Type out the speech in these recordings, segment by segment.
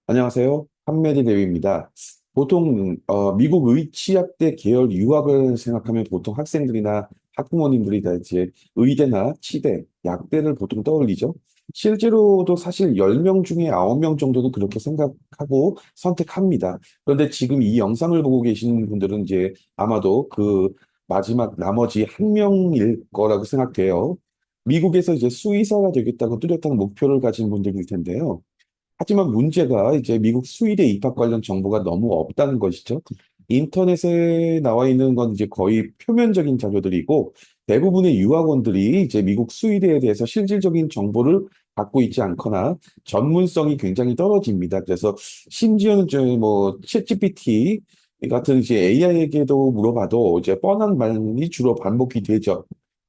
안녕하세요. 한메리 대위입니다. 보통 미국 의치학대 계열 유학을 생각하면 보통 학생들이나 학부모님들이 다 이제 의대나 치대, 약대를 보통 떠올리죠. 실제로도 사실 10명 중에 9명 정도는 그렇게 생각하고 선택합니다. 그런데 지금 이 영상을 보고 계시는 분들은 이제 아마도 그 마지막 나머지 한 명일 거라고 생각돼요. 미국에서 이제 수의사가 되겠다고 뚜렷한 목표를 가진 분들일 텐데요. 하지만 문제가 이제 미국 수의대 입학 관련 정보가 너무 없다는 것이죠. 인터넷에 나와 있는 건 이제 거의 표면적인 자료들이고 대부분의 유학원들이 이제 미국 수의대에 대해서 실질적인 정보를 갖고 있지 않거나 전문성이 굉장히 떨어집니다. 그래서 심지어는 저뭐 챗GPT 같은 이제 AI에게도 물어봐도 이제 뻔한 말이 주로 반복이 되죠.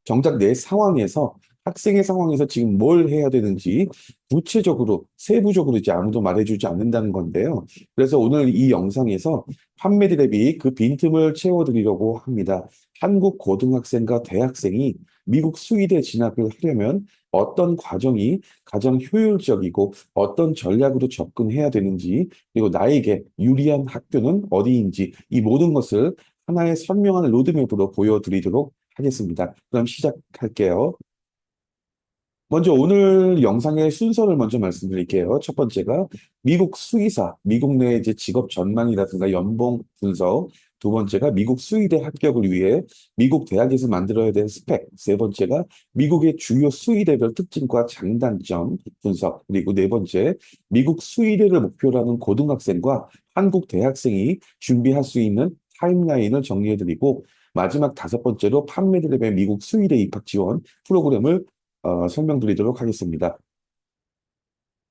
정작 내 상황에서 학생의 상황에서 지금 뭘 해야 되는지 구체적으로, 세부적으로 이제 아무도 말해주지 않는다는 건데요. 그래서 오늘 이 영상에서 판매드 랩이 그 빈틈을 채워드리려고 합니다. 한국 고등학생과 대학생이 미국 수의대 진학을 하려면 어떤 과정이 가장 효율적이고 어떤 전략으로 접근해야 되는지, 그리고 나에게 유리한 학교는 어디인지 이 모든 것을 하나의 선명한 로드맵으로 보여드리도록 하겠습니다. 그럼 시작할게요. 먼저 오늘 영상의 순서를 먼저 말씀드릴게요. 첫 번째가 미국 수의사, 미국 내 이제 직업 전망이라든가 연봉 분석. 두 번째가 미국 수의대 합격을 위해 미국 대학에서 만들어야 될 스펙. 세 번째가 미국의 주요 수의대별 특징과 장단점 분석. 그리고 네 번째, 미국 수의대를 목표로 하는 고등학생과 한국 대학생이 준비할 수 있는 타임라인을 정리해드리고 마지막 다섯 번째로 판매드립의 미국 수의대 입학 지원 프로그램을 설명드리도록 하겠습니다.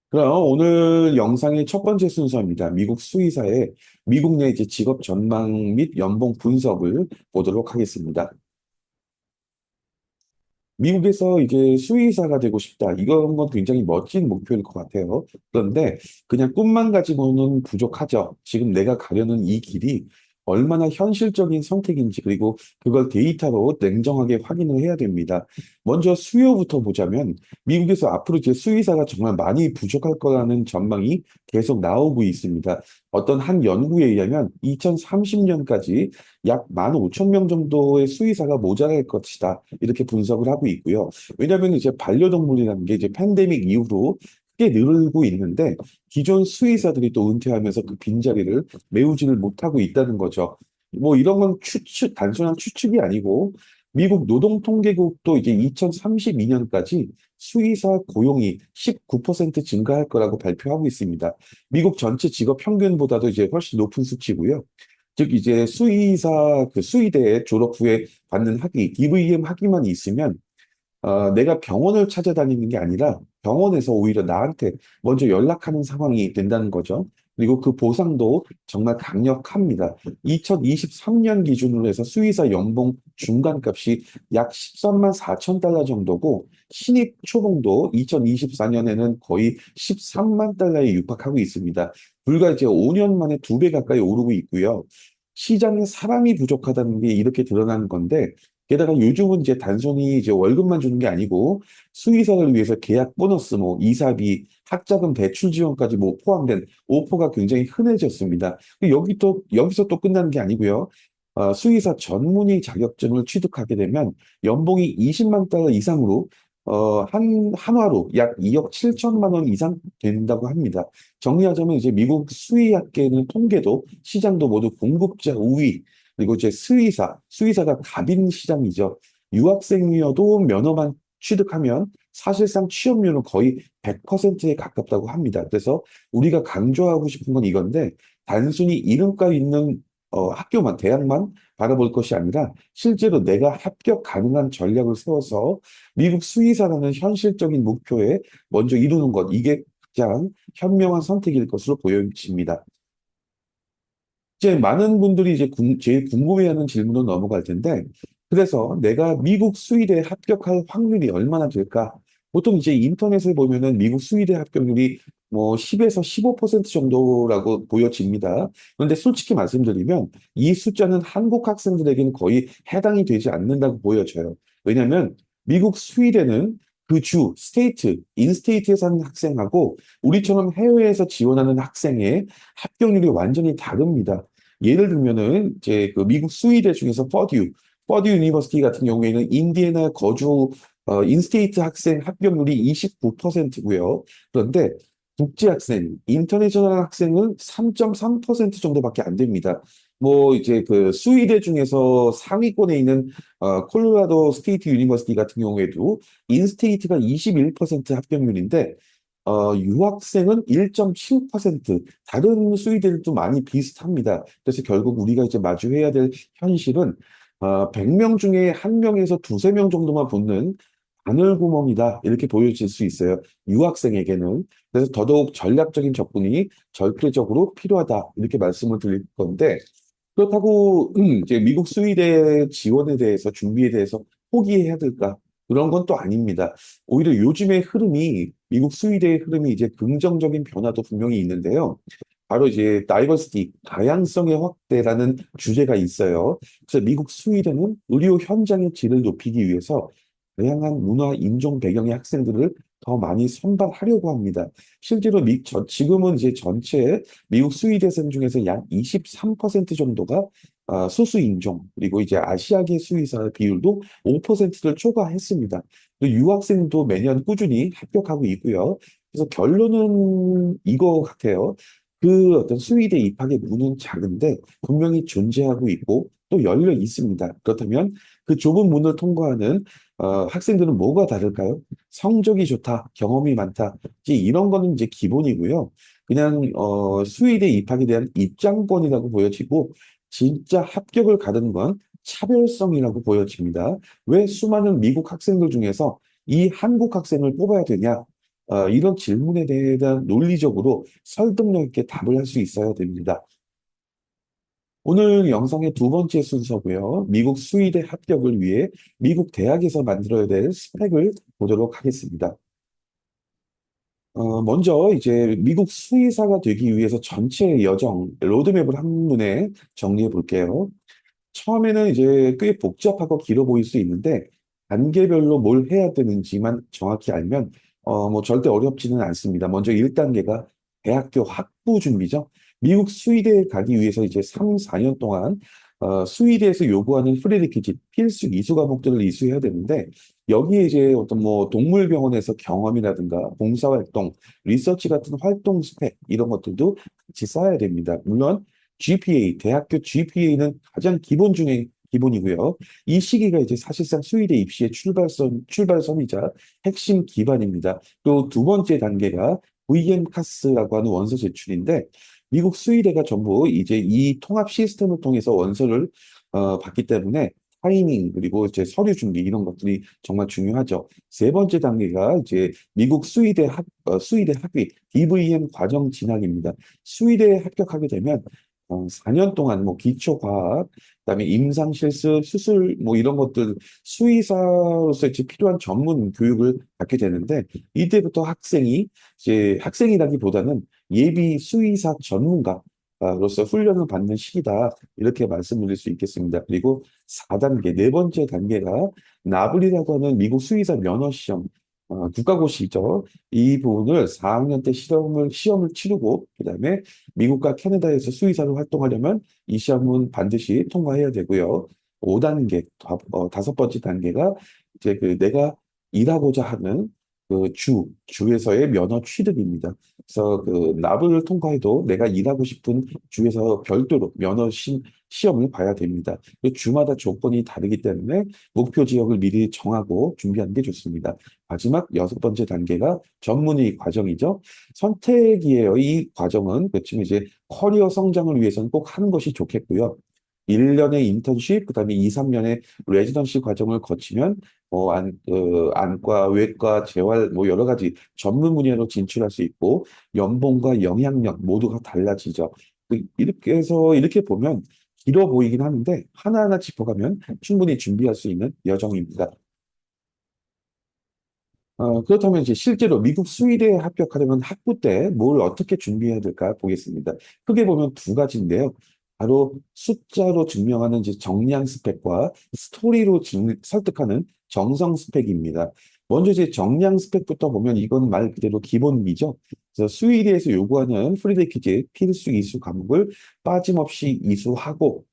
그럼 오늘 영상의 첫 번째 순서입니다. 미국 수의사의 미국 내 이제 직업 전망 및 연봉 분석을 보도록 하겠습니다. 미국에서 이게 수의사가 되고 싶다. 이건 건 굉장히 멋진 목표일 것 같아요. 그런데 그냥 꿈만 가지고는 부족하죠. 지금 내가 가려는 이 길이 얼마나 현실적인 선택인지 그리고 그걸 데이터로 냉정하게 확인을 해야 됩니다. 먼저 수요부터 보자면 미국에서 앞으로 이제 수의사가 정말 많이 부족할 거라는 전망이 계속 나오고 있습니다. 어떤 한 연구에 의하면 2030년까지 약 15,000명 정도의 수의사가 모자랄 것이다. 이렇게 분석을 하고 있고요. 왜냐하면 이제 반려동물이라는 게 이제 팬데믹 이후로 크게 늘고 있는데 기존 수의사들이 또 은퇴하면서 그 빈자리를 메우지를 못하고 있다는 거죠. 뭐 이런 건 단순한 추측이 아니고 미국 노동통계국도 이제 2032년까지 수의사 고용이 19% 증가할 거라고 발표하고 있습니다. 미국 전체 직업 평균보다도 이제 훨씬 높은 수치고요. 즉 이제 수의사 그 수의대 졸업 후에 받는 학위, DVM 학위만 있으면 내가 병원을 찾아다니는 게 아니라 병원에서 오히려 나한테 먼저 연락하는 상황이 된다는 거죠. 그리고 그 보상도 정말 강력합니다. 2023년 기준으로 해서 수의사 연봉 중간값이 약 13만 4천 달러 정도고 신입 초봉도 2024년에는 거의 13만 달러에 육박하고 있습니다. 불과 이제 5년 만에 두 배 가까이 오르고 있고요. 시장에 사람이 부족하다는 게 이렇게 드러나는 건데 게다가 요즘은 이제 단순히 이제 월급만 주는 게 아니고 수의사를 위해서 계약 보너스, 뭐 이사비, 학자금 대출 지원까지 뭐 포함된 오퍼가 굉장히 흔해졌습니다. 여기서 또 끝나는 게 아니고요. 수의사 전문의 자격증을 취득하게 되면 연봉이 20만 달러 이상으로 한화로 약 2억 7천만 원 이상 된다고 합니다. 정리하자면 이제 미국 수의학계는 통계도 시장도 모두 공급자 우위, 그리고 이제 수의사가 갑인 시장이죠. 유학생이어도 면허만 취득하면 사실상 취업률은 거의 100%에 가깝다고 합니다. 그래서 우리가 강조하고 싶은 건 이건데 단순히 이름값 있는 학교만, 대학만 바라볼 것이 아니라 실제로 내가 합격 가능한 전략을 세워서 미국 수의사라는 현실적인 목표에 먼저 이루는 것, 이게 가장 현명한 선택일 것으로 보여집니다. 이제 많은 분들이 이제 제일 궁금해하는 질문으로 넘어갈 텐데, 그래서 내가 미국 수의대에 합격할 확률이 얼마나 될까? 보통 이제 인터넷에 보면은 미국 수의대 합격률이 뭐 10에서 15% 정도라고 보여집니다. 그런데 솔직히 말씀드리면 이 숫자는 한국 학생들에게는 거의 해당이 되지 않는다고 보여져요. 왜냐하면 미국 수의대는 그 주, 스테이트, 인스테이트에 사는 학생하고 우리처럼 해외에서 지원하는 학생의 합격률이 완전히 다릅니다. 예를 들면은 이제 그 미국 수의대 중에서 퍼듀 유니버시티 같은 경우에는 인디애나 거주 인스테이트 학생 합격률이 29%고요. 그런데 국제 학생, 인터내셔널 학생은 3.3% 정도밖에 안 됩니다. 뭐 이제 그 수의대 중에서 상위권에 있는 콜로라도 스테이트 유니버시티 같은 경우에도 인스테이트가 21% 합격률인데 유학생은 1.7%, 다른 수의대들도 많이 비슷합니다. 그래서 결국 우리가 이제 마주해야 될 현실은 100명 중에 한명에서 두세 명 정도만 붙는 바늘구멍이다. 이렇게 보여질 수 있어요. 유학생에게는. 그래서 더더욱 전략적인 접근이 절대적으로 필요하다. 이렇게 말씀을 드릴 건데, 그렇다고 이제 미국 수의대 지원에 대해서 준비에 대해서 포기해야 될까? 그런 건 또 아닙니다. 오히려 요즘의 흐름이 미국 수의대의 흐름이 이제 긍정적인 변화도 분명히 있는데요. 바로 이제 다이버시티, 다양성의 확대라는 주제가 있어요. 그래서 미국 수의대는 의료 현장의 질을 높이기 위해서 다양한 문화, 인종 배경의 학생들을 더 많이 선발하려고 합니다. 실제로 지금은 이제 전체 미국 수의대생 중에서 약 23% 정도가 소수 인종, 그리고 이제 아시아계 수의사 비율도 5%를 초과했습니다. 그리고 유학생도 매년 꾸준히 합격하고 있고요. 그래서 결론은 이거 같아요. 그 어떤 수의대 입학의 문은 작은데 분명히 존재하고 있고 또 열려 있습니다. 그렇다면 그 좁은 문을 통과하는 학생들은 뭐가 다를까요? 성적이 좋다, 경험이 많다, 이제 이런 거는 이제 기본이고요. 그냥 수의대 입학에 대한 입장권이라고 보여지고 진짜 합격을 가르는 건 차별성이라고 보여집니다. 왜 수많은 미국 학생들 중에서 이 한국 학생을 뽑아야 되냐? 이런 질문에 대한 논리적으로 설득력 있게 답을 할 수 있어야 됩니다. 오늘 영상의 두 번째 순서고요. 미국 수의대 합격을 위해 미국 대학에서 만들어야 될 스펙을 보도록 하겠습니다. 먼저 이제 미국 수의사가 되기 위해서 전체 여정, 로드맵을 한눈에 정리해 볼게요. 처음에는 이제 꽤 복잡하고 길어 보일 수 있는데 단계별로 뭘 해야 되는지만 정확히 알면 뭐 절대 어렵지는 않습니다. 먼저 1단계가 대학교 학부 준비죠. 미국 수의대에 가기 위해서 이제 3, 4년 동안 수의대에서 요구하는 프리리퀴짓 필수 이수 과목들을 이수해야 되는데 여기에 이제 어떤 뭐 동물병원에서 경험이라든가 봉사활동, 리서치 같은 활동 스펙 이런 것들도 같이 쌓아야 됩니다. 물론 GPA, 대학교 GPA는 가장 기본 중에 기본이고요. 이 시기가 이제 사실상 수의대 입시의 출발선이자 핵심 기반입니다. 또 두 번째 단계가 VMCAS라고 하는 원서 제출인데 미국 수의대가 전부 이제 이 통합 시스템을 통해서 원서를 받기 때문에 타이밍 그리고 이제 서류 준비 이런 것들이 정말 중요하죠. 세 번째 단계가 이제 미국 수의대 학위 DVM 과정 진학입니다. 수의대에 합격하게 되면 4년 동안 뭐 기초과학, 그다음에 임상실습, 수술 뭐 이런 것들 수의사로서 이제 필요한 전문 교육을 받게 되는데 이때부터 학생이 이제 학생이라기보다는 예비 수의사 전문가로서 훈련을 받는 시기다 이렇게 말씀드릴 수 있겠습니다. 그리고 4단계 네 번째 단계가 나블이라고 하는 미국 수의사 면허 시험 국가고시죠. 이 부분을 4학년 때 시험을 치르고 그다음에 미국과 캐나다에서 수의사로 활동하려면 이 시험은 반드시 통과해야 되고요. 5단계, 다섯 번째 단계가 이제 그 내가 일하고자 하는 그 주에서의 면허 취득입니다. 그래서 그 납을 통과해도 내가 일하고 싶은 주에서 별도로 시험을 봐야 됩니다. 그 주마다 조건이 다르기 때문에 목표 지역을 미리 정하고 준비하는 게 좋습니다. 마지막 여섯 번째 단계가 전문의 과정이죠. 선택이에요. 이 과정은 그렇지만 이제 커리어 성장을 위해서는 꼭 하는 것이 좋겠고요. 1년의 인턴십, 그다음에 2, 3년의 레지던시 과정을 거치면 안과, 외과, 재활 뭐 여러 가지 전문 분야로 진출할 수 있고 연봉과 영향력 모두가 달라지죠. 이렇게 해서 이렇게 보면 길어 보이긴 하는데 하나하나 짚어가면 충분히 준비할 수 있는 여정입니다. 그렇다면 이제 실제로 미국 수의대에 합격하려면 학부 때 뭘 어떻게 준비해야 될까 보겠습니다. 크게 보면 두 가지인데요. 바로 숫자로 증명하는 이제 정량 스펙과 스토리로 설득하는 정성 스펙입니다. 먼저 이제 정량 스펙부터 보면 이건 말 그대로 기본이죠. 그래서 수의대에서 요구하는 프리레퀴즈 필수 이수 과목을 빠짐없이 이수하고,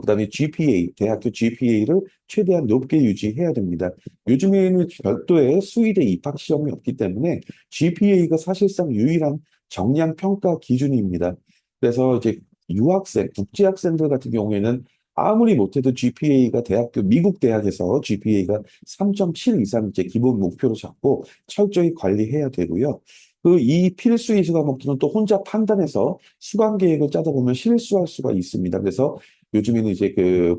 그다음에 GPA, 대학교 GPA를 최대한 높게 유지해야 됩니다. 요즘에는 별도의 수의대 입학 시험이 없기 때문에 GPA가 사실상 유일한 정량 평가 기준입니다. 그래서 이제 유학생, 국제학생들 같은 경우에는 아무리 못해도 GPA가 대학교, 미국 대학에서 GPA가 3.7 이상 이제 기본 목표로 잡고 철저히 관리해야 되고요. 이 필수 이수 과목들은 또 혼자 판단해서 수강 계획을 짜다 보면 실수할 수가 있습니다. 그래서 요즘에는 이제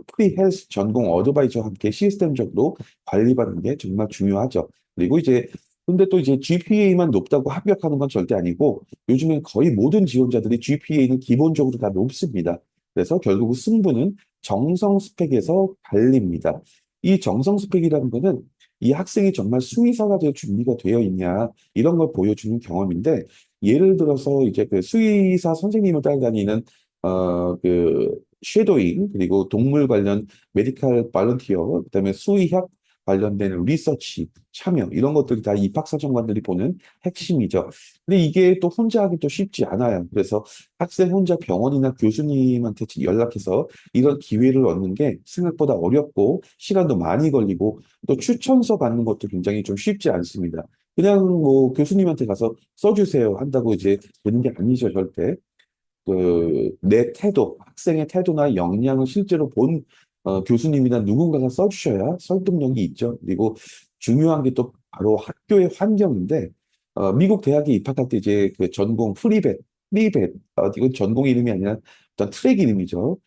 프리 헬스 전공 어드바이저와 함께 시스템적으로 관리받는 게 정말 중요하죠. 그리고 이제 근데 또 이제 GPA만 높다고 합격하는 건 절대 아니고 요즘엔 거의 모든 지원자들이 GPA는 기본적으로 다 높습니다. 그래서 결국 승부는 정성 스펙에서 갈립니다. 이 정성 스펙이라는 거는 이 학생이 정말 수의사가 될 준비가 되어 있냐 이런 걸 보여주는 경험인데 예를 들어서 이제 수의사 선생님을 따라다니는 쉐도잉 그리고 동물 관련 메디칼 발런티어 그다음에 수의학 관련된 리서치 참여 이런 것들이 다 입학사정관들이 보는 핵심이죠. 근데 이게 또 혼자 하기 또 쉽지 않아요. 그래서 학생 혼자 병원이나 교수님한테 연락해서 이런 기회를 얻는 게 생각보다 어렵고 시간도 많이 걸리고 또 추천서 받는 것도 굉장히 좀 쉽지 않습니다. 그냥 뭐 교수님한테 가서 써주세요 한다고 이제 되는 게 아니죠, 절대. 내 태도, 학생의 태도나 역량을 실제로 본 교수님이나 누군가가 써주셔야 설득력이 있죠. 그리고 중요한 게 또 바로 학교의 환경인데, 미국 대학에 입학할 때 이제 그 전공 프리벳, 이건 전공 이름이 아니라 어떤 트랙 이름이죠.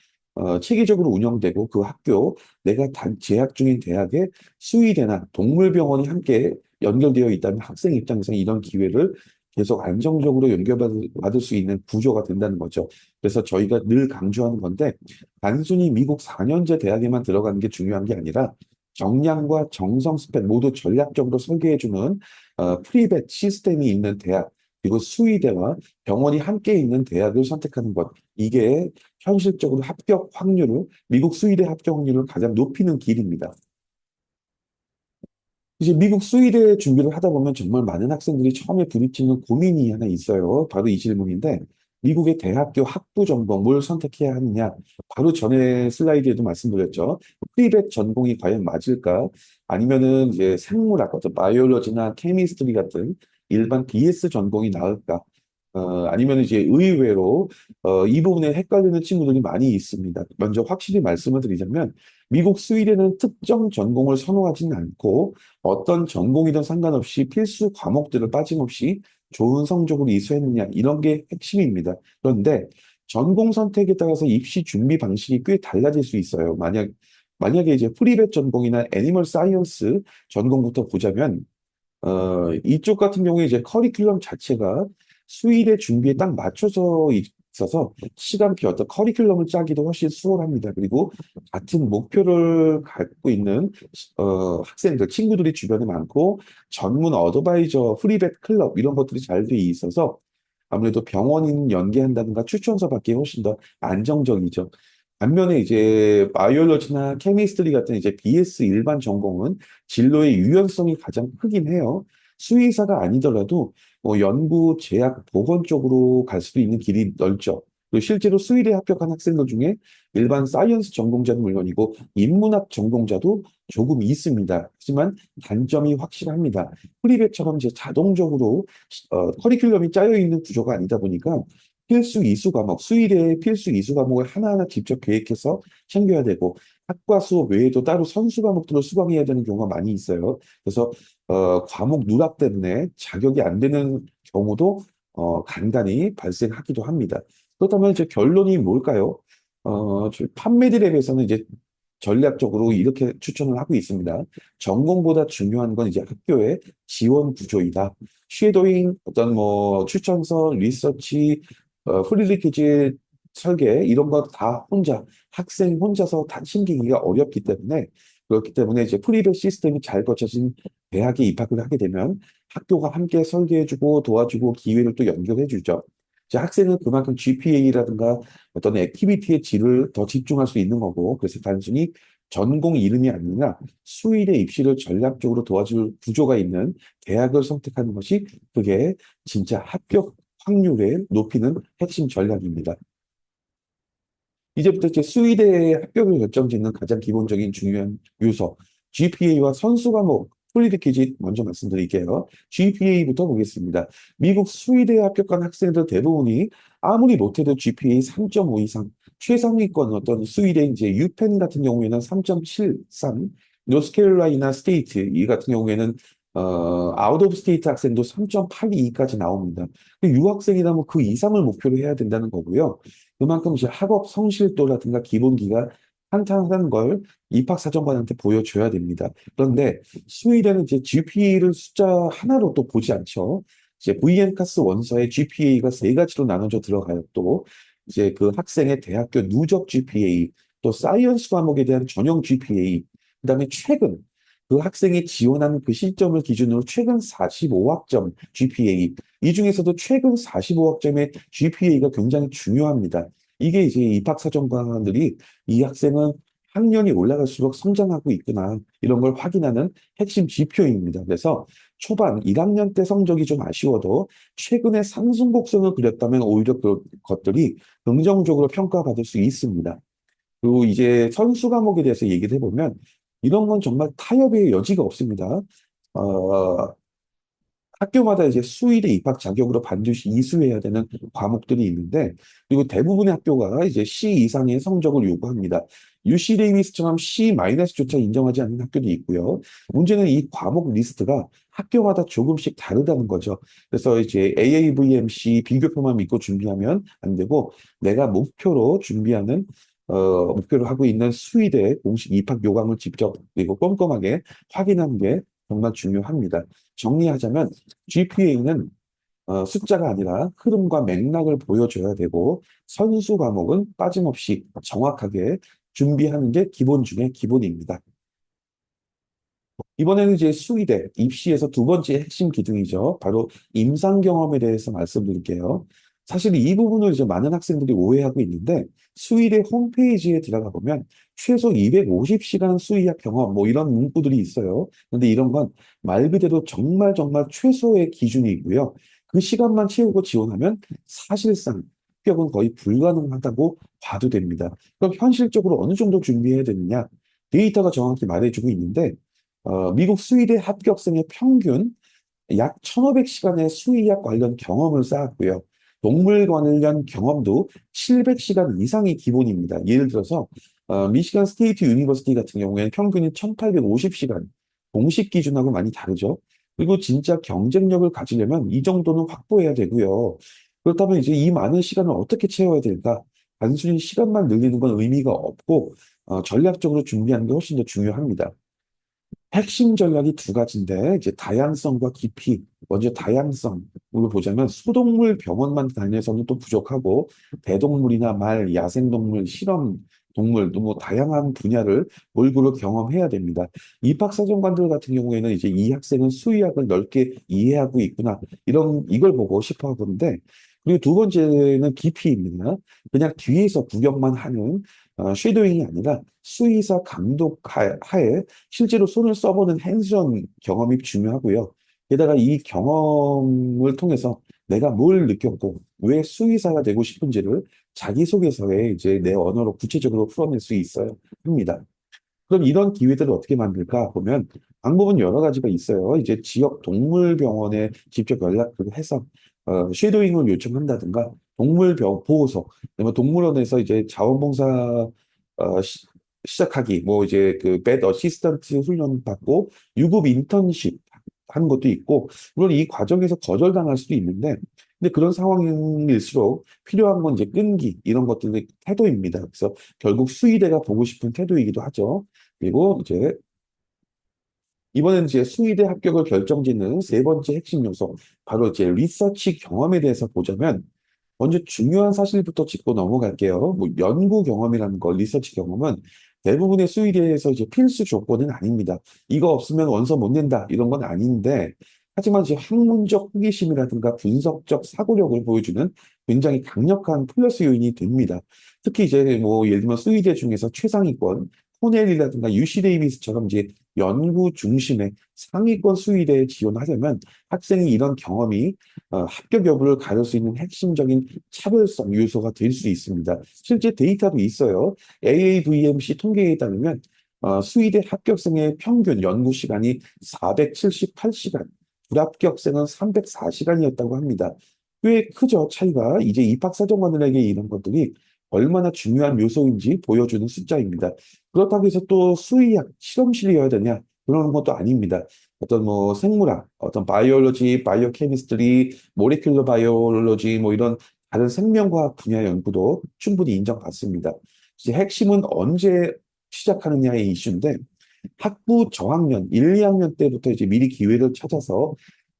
체계적으로 운영되고 그 학교, 내가 재학 중인 대학에 수의대나 동물병원이 함께 연결되어 있다면 학생 입장에서 이런 기회를 계속 안정적으로 연결받을 수 있는 구조가 된다는 거죠. 그래서 저희가 늘 강조하는 건데, 단순히 미국 4년제 대학에만 들어가는 게 중요한 게 아니라, 정량과 정성 스펙 모두 전략적으로 설계해주는 프리벳 시스템이 있는 대학, 그리고 수의대와 병원이 함께 있는 대학을 선택하는 것. 이게 현실적으로 미국 수의대 합격 확률을 가장 높이는 길입니다. 이제 미국 수의대 준비를 하다 보면 정말 많은 학생들이 처음에 부딪히는 고민이 하나 있어요. 바로 이 질문인데, 미국의 대학교 학부 전공 뭘 선택해야 하느냐? 바로 전에 슬라이드에도 말씀드렸죠. 프리벳 전공이 과연 맞을까? 아니면은 이제 생물학, 어떤 바이올로지나 케미스트리 같은 일반 BS 전공이 나을까? 아니면 이제 의외로 이 부분에 헷갈리는 친구들이 많이 있습니다. 먼저 확실히 말씀을 드리자면 미국 스웨덴은 특정 전공을 선호하지는 않고 어떤 전공이든 상관없이 필수 과목들을 빠짐없이 좋은 성적으로 이수했느냐 이런 게 핵심입니다. 그런데 전공 선택에 따라서 입시 준비 방식이 꽤 달라질 수 있어요. 만약에 이제 프리벳 전공이나 애니멀 사이언스 전공부터 보자면 이쪽 같은 경우에 이제 커리큘럼 자체가 수의대 준비에 딱 맞춰져 있어서 시간표 어떤 커리큘럼을 짜기도 훨씬 수월합니다. 그리고 같은 목표를 갖고 있는 학생들, 친구들이 주변에 많고 전문 어드바이저, 프리벳 클럽 이런 것들이 잘 돼 있어서 아무래도 병원인 연계한다든가 추천서 받기 훨씬 더 안정적이죠. 반면에 이제 바이올로지나 케미스트리 같은 이제 BS 일반 전공은 진로의 유연성이 가장 크긴 해요. 수의사가 아니더라도 뭐 연구, 제약, 보건 쪽으로 갈 수도 있는 길이 넓죠. 그리고 실제로 수의대 합격한 학생들 중에 일반 사이언스 전공자는 물론이고 인문학 전공자도 조금 있습니다. 하지만 단점이 확실합니다. 프리벳처럼 이제 자동적으로 커리큘럼이 짜여 있는 구조가 아니다 보니까 필수 이수 과목, 수의대의 필수 이수 과목을 하나하나 직접 계획해서 챙겨야 되고 학과 수업 외에도 따로 선수 과목들을 수강해야 되는 경우가 많이 있어요. 그래서 과목 누락 때문에 자격이 안 되는 경우도 간간히 발생하기도 합니다. 그렇다면 이제 결론이 뭘까요? 판매드랩에서는 이제 전략적으로 이렇게 추천을 하고 있습니다. 전공보다 중요한 건 이제 학교의 지원 구조이다. 쉐도잉, 어떤 뭐 추천서, 리서치, 프리리퀴즈 설계 이런 거 다 학생 혼자서 다 챙기기가 어렵기 때문에 그렇기 때문에 이제 프리벳 시스템이 잘 거쳐진 대학에 입학을 하게 되면 학교가 함께 설계해주고 도와주고 기회를 또 연결해주죠. 이제 학생은 그만큼 GPA라든가 어떤 액티비티의 질을 더 집중할 수 있는 거고, 그래서 단순히 전공 이름이 아니라 수의대 입시를 전략적으로 도와줄 구조가 있는 대학을 선택하는 것이 그게 진짜 합격 확률을 높이는 핵심 전략입니다. 이제부터 이제 수의대의 합격을 결정짓는 가장 기본적인 중요한 요소, GPA와 선수 과목 풀리드 퀴즈 먼저 말씀드릴게요. GPA부터 보겠습니다. 미국 수의대에 합격한 학생들 대부분이 아무리 못해도 GPA 3.5 이상, 최상위권 어떤 수의대 이제 유펜 같은 경우에는 3.73, 노스캐롤라이나 스테이트 이 같은 경우에는 아웃 오브 스테이트 학생도 3.82까지 나옵니다. 유학생이라면 그 이상을 목표로 해야 된다는 거고요. 그만큼 이제 학업 성실도라든가 기본기가 탄탄하다는 걸 입학사정관한테 보여줘야 됩니다. 그런데 수의대는 이제 GPA를 숫자 하나로 또 보지 않죠. 이제 VNCAS 원서에 GPA가 세 가지로 나눠져 들어가요. 또 이제 그 학생의 대학교 누적 GPA, 또 사이언스 과목에 대한 전형 GPA, 그다음에 최근 그 학생이 지원한 그 시점을 기준으로 최근 45학점 GPA, 이 중에서도 최근 45학점의 GPA가 굉장히 중요합니다. 이게 이제 입학사정관들이 이 학생은 학년이 올라갈수록 성장하고 있구나, 이런 걸 확인하는 핵심 지표입니다. 그래서 초반 1학년 때 성적이 좀 아쉬워도 최근에 상승 곡선을 그렸다면 오히려 그 것들이 긍정적으로 평가받을 수 있습니다. 그리고 이제 선수 과목에 대해서 얘기를 해보면 이런 건 정말 타협의 여지가 없습니다. 어, 학교마다 이제 수의대 입학 자격으로 반드시 이수해야 되는 과목들이 있는데, 그리고 대부분의 학교가 이제 C 이상의 성적을 요구합니다. UC 데이비스처럼 C-조차 인정하지 않는 학교도 있고요. 문제는 이 과목 리스트가 학교마다 조금씩 다르다는 거죠. 그래서 이제 AAVMC 비교표만 믿고 준비하면 안 되고, 내가 목표로 하고 있는 수의대 공식 입학 요강을 직접 그리고 꼼꼼하게 확인하는 게 정말 중요합니다. 정리하자면 GPA는 숫자가 아니라 흐름과 맥락을 보여줘야 되고, 선수 과목은 빠짐없이 정확하게 준비하는 게 기본 중에 기본입니다. 이번에는 이제 수의대 입시에서 두 번째 핵심 기둥이죠. 바로 임상 경험에 대해서 말씀드릴게요. 사실 이 부분을 이제 많은 학생들이 오해하고 있는데, 수의대 홈페이지에 들어가 보면 최소 250시간 수의학 경험 뭐 이런 문구들이 있어요. 근데 이런 건 말 그대로 정말 정말 최소의 기준이고요. 그 시간만 채우고 지원하면 사실상 합격은 거의 불가능하다고 봐도 됩니다. 그럼 현실적으로 어느 정도 준비해야 되느냐? 데이터가 정확히 말해주고 있는데, 미국 수의대 합격생의 평균 약 1,500시간의 수의학 관련 경험을 쌓았고요. 동물 관련 경험도 700시간 이상이 기본입니다. 예를 들어서 미시간 스테이트 유니버시티 같은 경우에는 평균이 1,850시간, 공식 기준하고 많이 다르죠. 그리고 진짜 경쟁력을 가지려면 이 정도는 확보해야 되고요. 그렇다면 이제 이 많은 시간을 어떻게 채워야 될까? 단순히 시간만 늘리는 건 의미가 없고 전략적으로 준비하는 게 훨씬 더 중요합니다. 핵심 전략이 두 가지인데, 이제 다양성과 깊이. 먼저 다양성으로 보자면 소동물 병원만 다녀서는 또 부족하고, 대동물이나 말, 야생동물, 실험 동물, 또 뭐 다양한 분야를 몰고루 경험해야 됩니다. 입학사정관들 같은 경우에는 이제 이 학생은 수의학을 넓게 이해하고 있구나, 이걸 보고 싶어 하는데, 그리고 두 번째는 깊이입니다. 그냥 뒤에서 구경만 하는 쉐도잉이 아니라 수의사 감독 하에 실제로 손을 써보는 핸즈온 경험이 중요하고요. 게다가 이 경험을 통해서 내가 뭘 느꼈고 왜 수의사가 되고 싶은지를 자기소개서에 이제 내 언어로 구체적으로 풀어낼 수 있어야 합니다. 그럼 이런 기회들을 어떻게 만들까 보면 방법은 여러 가지가 있어요. 이제 지역 동물병원에 직접 연락을 해서 쉐도잉을 요청한다든가, 보호소, 그다음에 동물원에서 이제 자원봉사 시작하기, 뭐 이제 그 뱃 어시스턴트 훈련 받고 유급 인턴십 하는 것도 있고, 물론 이 과정에서 거절당할 수도 있는데, 근데 그런 상황일수록 필요한 건 이제 끈기, 이런 것들의 태도입니다. 그래서 결국 수의대가 보고 싶은 태도이기도 하죠. 그리고 이제 이번엔 이제 수의대 합격을 결정짓는 세 번째 핵심 요소, 바로 이제 리서치 경험에 대해서 보자면, 먼저 중요한 사실부터 짚고 넘어갈게요. 뭐 연구 경험이라는 거, 리서치 경험은 대부분의 수의대에서 이제 필수 조건은 아닙니다. 이거 없으면 원서 못 낸다, 이런 건 아닌데, 하지만 이제 학문적 호기심이라든가 분석적 사고력을 보여주는 굉장히 강력한 플러스 요인이 됩니다. 특히 이제 뭐 예를 들면 수의대 중에서 최상위권 코넬이라든가 UC 데이비스처럼 이제 연구 중심의 상위권 수의대에 지원하려면 학생이 이런 경험이 합격 여부를 가릴 수 있는 핵심적인 차별성 요소가 될 수 있습니다. 실제 데이터도 있어요. AAVMC 통계에 따르면 수의대 합격생의 평균 연구 시간이 478시간, 불합격생은 304시간이었다고 합니다. 꽤 크죠, 차이가. 이제 입학사정관들에게 이런 것들이 얼마나 중요한 요소인지 보여주는 숫자입니다. 그렇다고 해서 또 수의학, 실험실이어야 되냐? 그런 것도 아닙니다. 어떤 뭐 생물학, 어떤 바이올로지, 바이오케미스트리, 모레큘러 바이올로지 뭐 이런 다른 생명과학 분야 연구도 충분히 인정받습니다. 이제 핵심은 언제 시작하느냐의 이슈인데 학부 저학년 1, 2학년 때부터 이제 미리 기회를 찾아서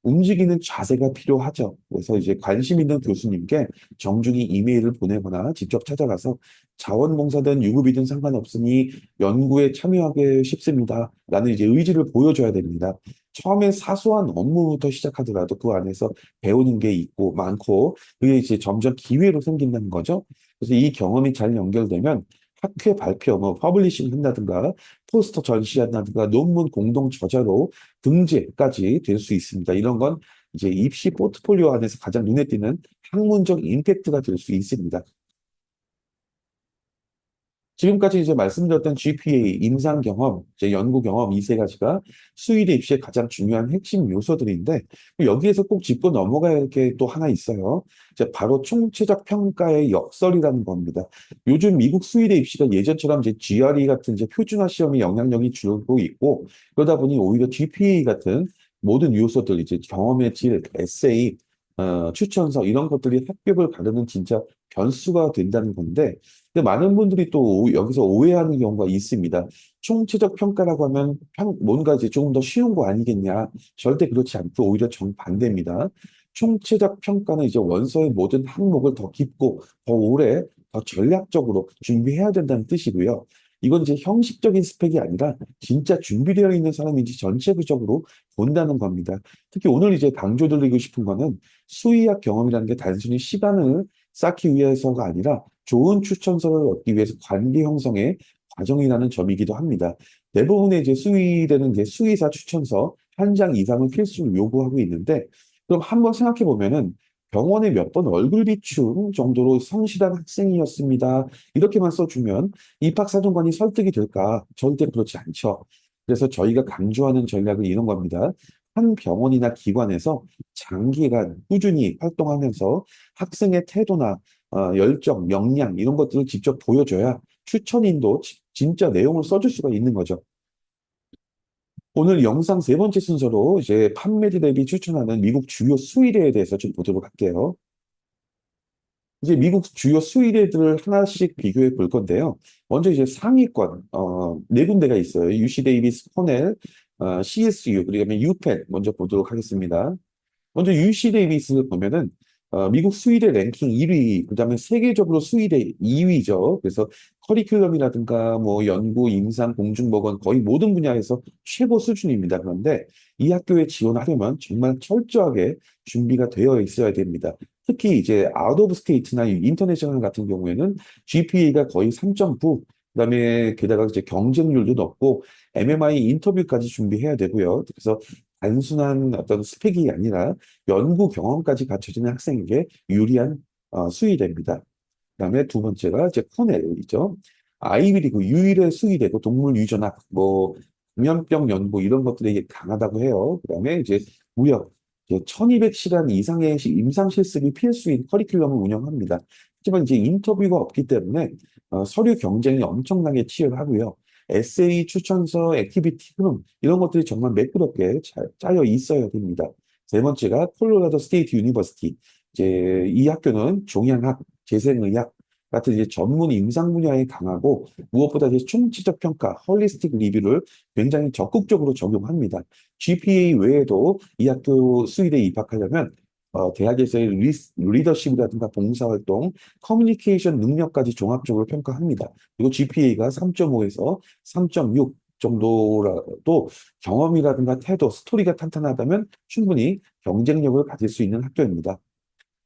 움직이는 자세가 필요하죠. 그래서 이제 관심 있는 교수님께 정중히 이메일을 보내거나 직접 찾아가서 자원봉사든 유급이든 상관없으니 연구에 참여하고 싶습니다. 라는 이제 의지를 보여줘야 됩니다. 처음에 사소한 업무부터 시작하더라도 그 안에서 배우는 게 있고 많고 그게 이제 점점 기회로 생긴다는 거죠. 그래서 이 경험이 잘 연결되면 학회 발표, 뭐 퍼블리싱 한다든가 포스터 전시한다든가 논문 공동 저자로 등재까지 될 수 있습니다. 이런 건 이제 입시 포트폴리오 안에서 가장 눈에 띄는 학문적 임팩트가 될 수 있습니다. 지금까지 이제 말씀드렸던 GPA, 임상 경험, 이제 연구 경험 이 세 가지가 수의대 입시의 가장 중요한 핵심 요소들인데 여기에서 꼭 짚고 넘어가야 할 게 또 하나 있어요. 이제 바로 총체적 평가의 역설이라는 겁니다. 요즘 미국 수의대 입시가 예전처럼 이제 GRE 같은 이제 표준화 시험의 영향력이 줄고 있고 그러다 보니 오히려 GPA 같은 모든 요소들 이제 경험의 질, 에세이, 추천서 이런 것들이 합격을 가르는 진짜 변수가 된다는 건데 근데 많은 분들이 또 여기서 오해하는 경우가 있습니다. 총체적 평가라고 하면 뭔가 이제 조금 더 쉬운 거 아니겠냐. 절대 그렇지 않고 오히려 정반대입니다. 총체적 평가는 이제 원서의 모든 항목을 더 깊고 더 오래 더 전략적으로 준비해야 된다는 뜻이고요. 이건 이제 형식적인 스펙이 아니라 진짜 준비되어 있는 사람인지 전체적으로 본다는 겁니다. 특히 오늘 이제 강조드리고 싶은 거는 수의학 경험이라는 게 단순히 시간을 쌓기 위해서가 아니라 좋은 추천서를 얻기 위해서 관계 형성의 과정이라는 점이기도 합니다. 대부분의 이제 수의대는 이제 수의사 추천서 한 장 이상을 필수로 요구하고 있는데, 그럼 한번 생각해 보면은 병원에 몇 번 얼굴 비춤 정도로 성실한 학생이었습니다. 이렇게만 써주면 입학사정관이 설득이 될까? 절대 그렇지 않죠. 그래서 저희가 강조하는 전략은 이런 겁니다. 한 병원이나 기관에서 장기간 꾸준히 활동하면서 학생의 태도나 열정, 역량 이런 것들을 직접 보여줘야 추천인도 진짜 내용을 써줄 수가 있는 거죠. 오늘 영상 세 번째 순서로 이제 판매대 대비 추천하는 미국 주요 수의대에 대해서 좀 보도록 할게요. 이제 미국 주요 수의대들을 하나씩 비교해 볼 건데요. 먼저 이제 상위권, 네 군데가 있어요. UC 데이비스, 코넬, CSU, 그리고 유펜 먼저 보도록 하겠습니다. 먼저 UC 데이비스 보면은 미국 수의대 랭킹 1위, 그다음에 세계적으로 수의대 2위죠. 그래서 커리큘럼이라든가 뭐 연구, 임상, 공중보건 거의 모든 분야에서 최고 수준입니다. 그런데 이 학교에 지원하려면 정말 철저하게 준비가 되어 있어야 됩니다. 특히 이제 아웃 오브 스테이트나 인터내셔널 같은 경우에는 GPA가 거의 3.9, 그다음에 게다가 이제 경쟁률도 높고 MMI 인터뷰까지 준비해야 되고요. 그래서 단순한 어떤 스펙이 아니라 연구 경험까지 갖춰지는 학생에게 유리한 수의대입니다. 그다음에 두 번째가 이제 코넬이죠. 아이비리그 유일의 수의대고 동물 유전학, 뭐 감염병 연구 이런 것들이 강하다고 해요. 그다음에 이제 무역, 1200시간 이상의 임상 실습이 필수인 커리큘럼을 운영합니다. 하지만 이제 인터뷰가 없기 때문에 서류 경쟁이 엄청나게 치열하고요. 에세이, 추천서, 액티비티, 흐름 이런 것들이 정말 매끄럽게 잘 짜여 있어야 됩니다. 세 번째가 콜로라도 스테이트 유니버시티. 이제 이 학교는 종양학, 재생의학 같은 이제 전문 임상 분야에 강하고 무엇보다 이제 총체적 평가, 헐리스틱 리뷰를 굉장히 적극적으로 적용합니다. GPA 외에도 이 학교 수의대에 입학하려면 대학에서의 리더십이라든가 봉사활동, 커뮤니케이션 능력까지 종합적으로 평가합니다. 그리고 GPA가 3.5에서 3.6 정도라도 경험이라든가 태도, 스토리가 탄탄하다면 충분히 경쟁력을 가질 수 있는 학교입니다.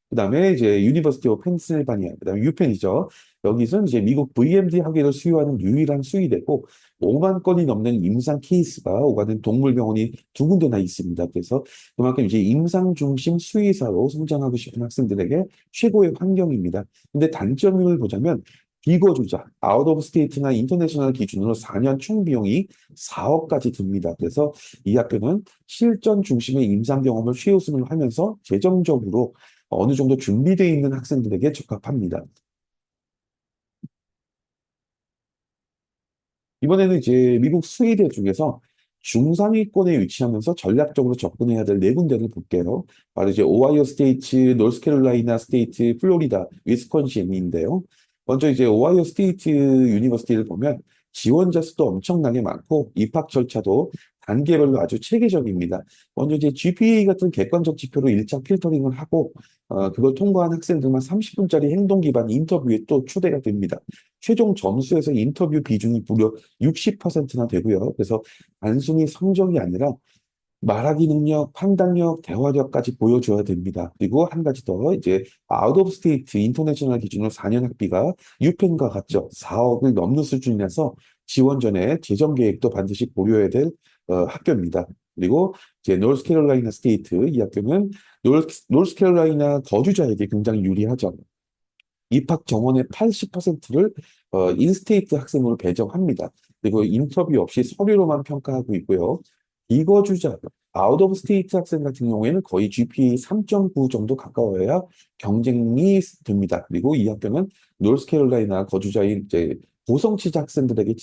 그다음에 이제 유니버시티 오브 펜실바니아, 그다음에 유펜이죠. 여기서는 이제 미국 VMD 학위를 수여하는 유일한 수의대고 5만 건이 넘는 임상 케이스가 오가는 동물병원이 두 군데나 있습니다. 그래서 그만큼 이제 임상 중심 수의사로 성장하고 싶은 학생들에게 최고의 환경입니다. 근데 단점을 보자면 비거주자, 아웃 오브 스테이트나 인터내셔널 기준으로 4년 총 비용이 4억까지 듭니다. 그래서 이 학교는 실전 중심의 임상 경험을 최우선을 하면서 재정적으로 어느 정도 준비되어 있는 학생들에게 적합합니다. 이번에는 이제 미국 수의대 중에서 중상위권에 위치하면서 전략적으로 접근해야 될 네 군데를 볼게요. 바로 이제 오하이오 스테이트, 노스캐롤라이나 스테이트, 플로리다, 위스콘신인데요. 먼저 이제 오하이오 스테이트 유니버시티를 보면 지원자 수도 엄청나게 많고 입학 절차도 단계별로 아주 체계적입니다. 먼저 이제 GPA 같은 객관적 지표로 1차 필터링을 하고 그걸 통과한 학생들만 30분짜리 행동 기반 인터뷰에 또 초대가 됩니다. 최종 점수에서 인터뷰 비중이 무려 60%나 되고요. 그래서 단순히 성적이 아니라 말하기 능력, 판단력, 대화력까지 보여줘야 됩니다. 그리고 한 가지 더 이제 아웃 오브 스테이트 인터내셔널 기준으로 4년 학비가 유펜과 같죠. 4억을 넘는 수준이라서 지원 전에 재정 계획도 반드시 고려해야 될 학교입니다. 그리고 이제 노스캐롤라이나 스테이트 이 학교는 노스캐롤라이나 거주자에게 굉장히 유리하죠. 입학 정원의 80%를 인스테이트 학생으로 배정합니다. 그리고 인터뷰 없이 서류로만 평가하고 있고요. 이거주자, 아웃 오브 스테이트 학생 같은 경우에는 거의 GPA 3.9 정도 가까워야 경쟁이 됩니다. 그리고 이 학교는 노스캐롤라이나 거주자인 이제 고성취자 학생들에게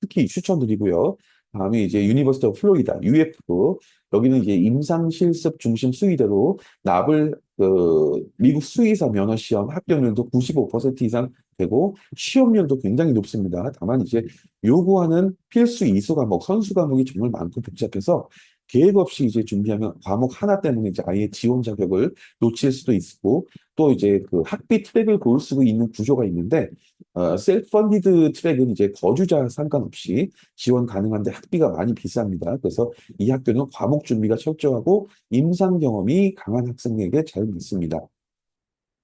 특히 추천드리고요. 다음에 이제 유니버시티 오브 플로리다, UF. 여기는 이제 임상 실습 중심 수의대로 납을 미국 수의사 면허 시험 합격률도 95% 이상 되고 시험률도 굉장히 높습니다. 다만 이제 요구하는 필수 이수 과목, 선수 과목이 정말 많고 복잡해서 계획 없이 이제 준비하면 과목 하나 때문에 이제 아예 지원 자격을 놓칠 수도 있고 또 이제 그 학비 트랙을 고를 수 있는 구조가 있는데 셀프 펀디드 트랙은 이제 거주자 상관없이 지원 가능한데 학비가 많이 비쌉니다. 그래서 이 학교는 과목 준비가 철저하고 임상 경험이 강한 학생에게 잘 맞습니다.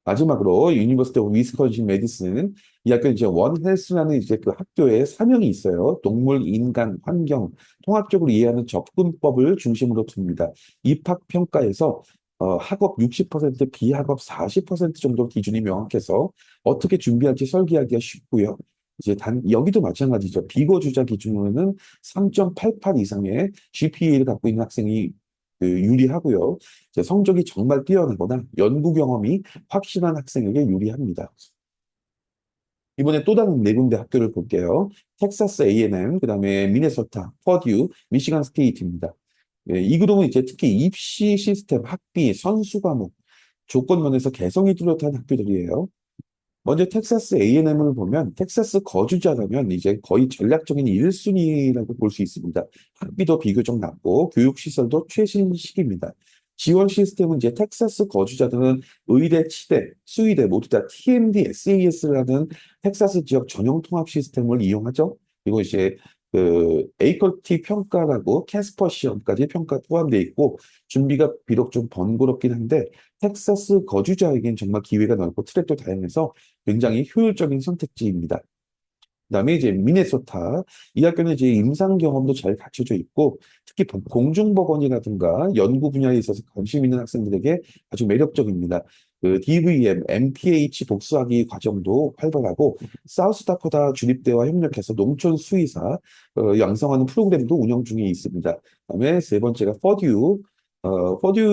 마지막으로 유니버시티 오브 위스콘신 메디슨은 이 학교는 이제 원 헬스라는 이제 그 학교의 사명이 있어요. 동물, 인간, 환경 통합적으로 이해하는 접근법을 중심으로 둡니다. 입학 평가에서 학업 60%, 비학업 40% 정도 기준이 명확해서 어떻게 준비할지 설계하기가 쉽고요. 이제 여기도 마찬가지죠. 비거주자 기준으로는 3.88 이상의 GPA를 갖고 있는 학생이 유리하고요. 이제 성적이 정말 뛰어나거나 연구 경험이 확실한 학생에게 유리합니다. 이번에 또 다른 네 군데 학교를 볼게요. 텍사스 A&M, 그다음에 미네소타, 퍼듀, 미시간 스테이트입니다. 이 그룹은 이제 특히 입시 시스템, 학비, 선수 과목, 조건면에서 개성이 뚜렷한 학교들이에요. 먼저 텍사스 A&M을 보면 텍사스 거주자라면 이제 거의 전략적인 1순위라고 볼 수 있습니다. 학비도 비교적 낮고 교육시설도 최신식입니다. 지원 시스템은 이제 텍사스 거주자들은 의대, 치대, 수의대 모두 다 TMD, SAS라는 텍사스 지역 전용 통합 시스템을 이용하죠. 그리고 이제 그 에이커티 평가라고 캐스퍼 시험까지 평가 포함되어 있고 준비가 비록 좀 번거롭긴 한데 텍사스 거주자에겐 정말 기회가 넓고 트랙도 다양해서 굉장히 효율적인 선택지입니다. 그다음에 이제 미네소타 이 학교는 이제 임상 경험도 잘 갖춰져 있고 특히 공중보건이라든가 연구 분야에 있어서 관심 있는 학생들에게 아주 매력적입니다. 그 DVM, MPH 복수학위 과정도 활발하고 사우스다코타 주립대와 협력해서 농촌 수의사 양성하는 프로그램도 운영 중에 있습니다. 그다음에 세 번째가 퍼듀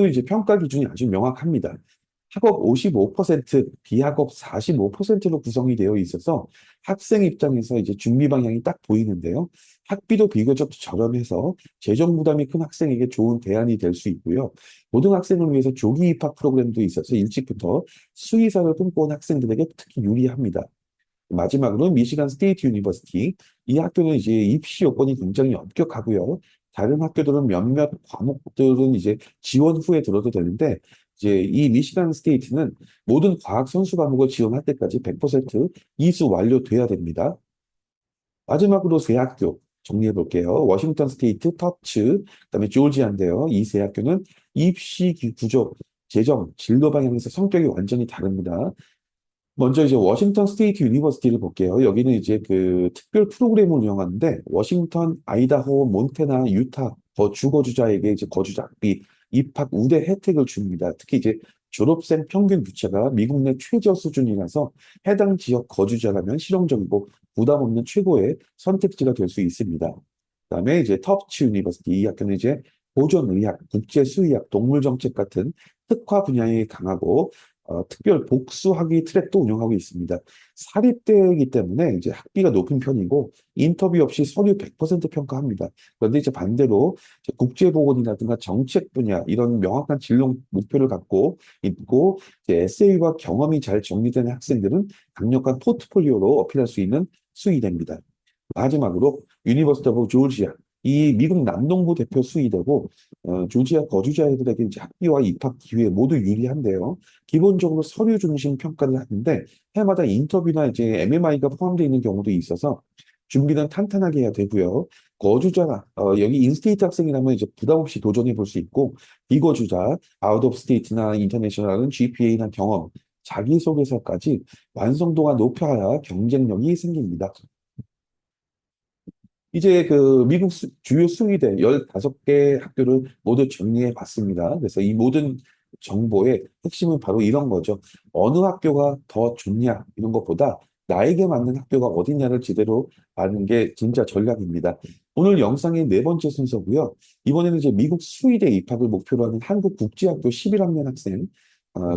이제 평가 기준이 아주 명확합니다. 학업 55%, 비학업 45%로 구성이 되어 있어서 학생 입장에서 이제 준비 방향이 딱 보이는데요. 학비도 비교적 저렴해서 재정 부담이 큰 학생에게 좋은 대안이 될 수 있고요. 고등학생을 위해서 조기 입학 프로그램도 있어서 일찍부터 수의사를 꿈꿔온 학생들에게 특히 유리합니다. 마지막으로 미시간 스테이트 유니버시티. 이 학교는 이제 입시 요건이 굉장히 엄격하고요. 다른 학교들은 몇몇 과목들은 이제 지원 후에 들어도 되는데 이제 이 미시간 스테이트는 모든 과학 선수 과목을 지원할 때까지 100% 이수 완료돼야 됩니다. 마지막으로 세 학교 정리해 볼게요. 워싱턴 스테이트, 터츠, 그다음에 조지아인데요. 이 세 학교는 입시 구조, 재정, 진로 방향에서 성격이 완전히 다릅니다. 먼저 이제 워싱턴 스테이트 유니버시티를 볼게요. 여기는 이제 그 특별 프로그램을 운영하는데 워싱턴, 아이다호, 몬태나, 유타 주거주자에게 이제 거주자 학비, 입학 우대 혜택을 줍니다. 특히 이제 졸업생 평균 부채가 미국 내 최저 수준이라서 해당 지역 거주자라면 실용적이고 부담 없는 최고의 선택지가 될 수 있습니다. 그다음에 이제 터프츠 유니버시티 이 학교는 이제 보존의학, 국제수의학, 동물정책 같은 특화 분야에 강하고 특별 복수학위 트랙도 운영하고 있습니다. 사립대이기 때문에 이제 학비가 높은 편이고 인터뷰 없이 서류 100% 평가합니다. 그런데 이제 반대로 이제 국제보건이라든가 정책 분야 이런 명확한 진로 목표를 갖고 있고 에세이와 경험이 잘 정리된 학생들은 강력한 포트폴리오로 어필할 수 있는 수의대입니다. 마지막으로 유니버시티 오브 조지아 이 미국 남동부 대표 수의대고 조지아 거주자들에게 이제 학비와 입학 기회 모두 유리한데요. 기본적으로 서류 중심 평가를 하는데 해마다 인터뷰나 이제 MMI가 포함되어 있는 경우도 있어서 준비는 탄탄하게 해야 되고요. 거주자가 여기 인스테이트 학생이라면 이제 부담 없이 도전해 볼 수 있고 비거주자 아웃 오브 스테이트나 인터내셔널은 GPA나 경험 자기소개서까지 완성도가 높아야 경쟁력이 생깁니다. 이제 그 미국 주요 수의대 15개 학교를 모두 정리해 봤습니다. 그래서 이 모든 정보의 핵심은 바로 이런 거죠. 어느 학교가 더 좋냐, 이런 것보다 나에게 맞는 학교가 어디냐를 제대로 아는 게 진짜 전략입니다. 오늘 영상의 네 번째 순서고요. 이번에는 이제 미국 수의대 입학을 목표로 하는 한국국제학교 11학년 학생,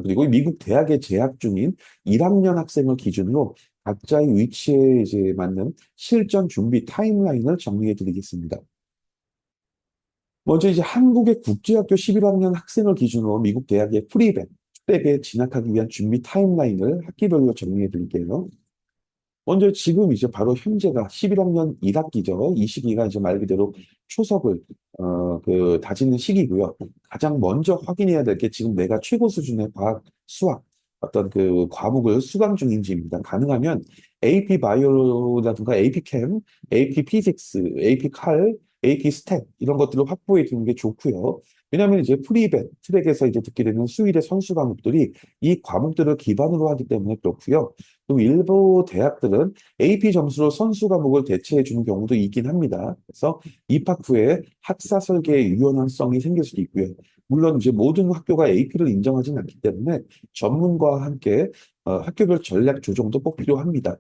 그리고 미국 대학에 재학 중인 1학년 학생을 기준으로 각자의 위치에 이제 맞는 실전 준비 타임라인을 정리해 드리겠습니다. 먼저 이제 한국의 국제학교 11학년 학생을 기준으로 미국 대학의 프리백, 스펙에 진학하기 위한 준비 타임라인을 학기별로 정리해 드릴게요. 먼저 지금 이제 바로 현재가 11학년 1학기죠. 이 시기가 이제 말 그대로 초석을 다지는 시기고요. 가장 먼저 확인해야 될 게 지금 내가 최고 수준의 과학, 수학 어떤 그 과목을 수강 중인지입니다. 가능하면 AP 바이오라든가 AP 캠, AP 피직스, AP 칼, AP 스탯 이런 것들을 확보해 두는 게 좋고요. 왜냐하면 이제 프리벳 트랙에서 이제 듣게 되는 수일의 선수 과목들이 이 과목들을 기반으로 하기 때문에 그렇고요. 또 일부 대학들은 AP 점수로 선수 과목을 대체해 주는 경우도 있긴 합니다. 그래서 입학 후에 학사 설계에 유연성이 생길 수도 있고요. 물론 이제 모든 학교가 AP를 인정하지는 않기 때문에 전문가와 함께 학교별 전략 조정도 꼭 필요합니다.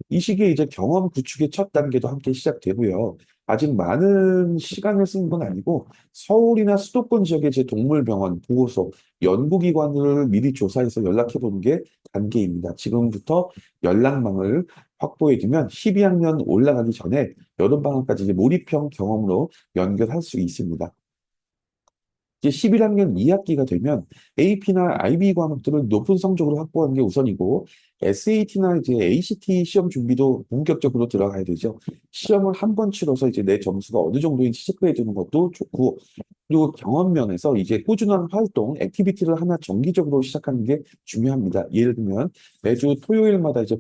이 시기에 이제 경험 구축의 첫 단계도 함께 시작되고요. 아직 많은 시간을 쓰는 건 아니고 서울이나 수도권 지역의 제 동물병원, 보호소, 연구기관을 미리 조사해서 연락해 보는 게 단계입니다. 지금부터 연락망을 확보해두면 12학년 올라가기 전에 여름방학까지 이제 몰입형 경험으로 연결할 수 있습니다. 이제 11학년 2학기가 되면 AP나 IB 과목들을 높은 성적으로 확보하는 게 우선이고 SAT나 이제 ACT 시험 준비도 본격적으로 들어가야 되죠. 시험을 한 번 치러서 이제 내 점수가 어느 정도인지 체크해 두는 것도 좋고 그리고 경험 면에서 이제 꾸준한 활동, 액티비티를 하나 정기적으로 시작하는 게 중요합니다. 예를 들면 매주 토요일마다 이제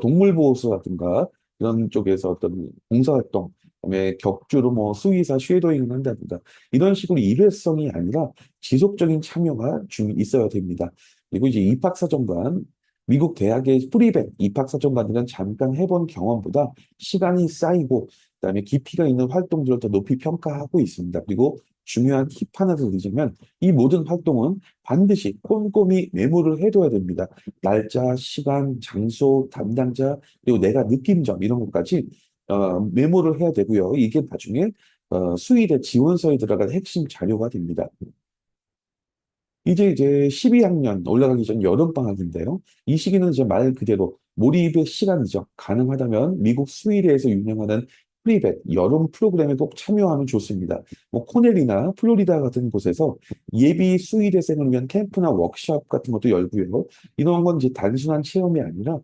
동물보호소라든가 이런 쪽에서 어떤 봉사활동, 그다음에 격주로 뭐 수의사 쉐도잉을 한다든가 이런 식으로 일회성이 아니라 지속적인 참여가 있어야 됩니다. 그리고 이제 입학사정관, 미국 대학의 프리백 입학사정관들은 잠깐 해본 경험보다 시간이 쌓이고 그다음에 깊이가 있는 활동들을 더 높이 평가하고 있습니다. 그리고 중요한 팁 하나를 드리자면 이 모든 활동은 반드시 꼼꼼히 메모를 해둬야 됩니다. 날짜, 시간, 장소, 담당자, 그리고 내가 느낀 점 이런 것까지 메모를 해야 되고요. 이게 나중에 수의대 지원서에 들어갈 핵심 자료가 됩니다. 이제 12학년 올라가기 전 여름방학인데요. 이 시기는 이제 말 그대로 몰입의 시간이죠. 가능하다면 미국 스위스에서 운영하는 프리벳 여름 프로그램에 꼭 참여하면 좋습니다. 뭐 코넬이나 플로리다 같은 곳에서 예비 스위대생을 위한 캠프나 워크숍 같은 것도 열고요. 이런 건 이제 단순한 체험이 아니라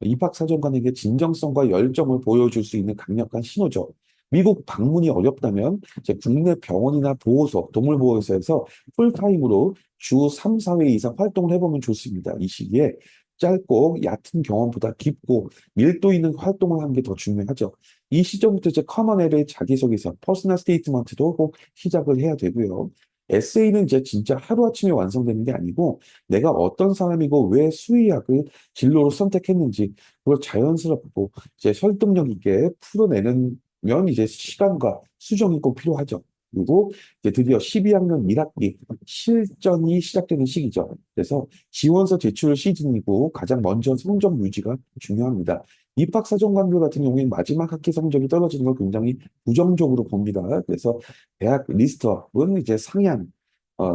입학사정관에게 진정성과 열정을 보여줄 수 있는 강력한 신호죠. 미국 방문이 어렵다면 이제 국내 병원이나 보호소, 동물보호소에서 풀타임으로 주 3, 4회 이상 활동을 해보면 좋습니다. 이 시기에 짧고 얕은 경험보다 깊고 밀도 있는 활동을 하는 게 더 중요하죠. 이 시점부터 이제 커먼 앱의 자기소개서, 퍼스널 스테이트먼트도 꼭 시작을 해야 되고요. 에세이는 이제 진짜 하루아침에 완성되는 게 아니고 내가 어떤 사람이고 왜 수의학을 진로로 선택했는지 그걸 자연스럽고 이제 설득력 있게 풀어내는 면 이제 시간과 수정이 꼭 필요하죠. 그리고 이제 드디어 12학년 1학기 실전이 시작되는 시기죠. 그래서 지원서 제출 시즌이고 가장 먼저 성적 유지가 중요합니다. 입학사정관들 같은 경우에 마지막 학기 성적이 떨어지는 걸 굉장히 부정적으로 봅니다. 그래서 대학 리스트업은 이제 상향,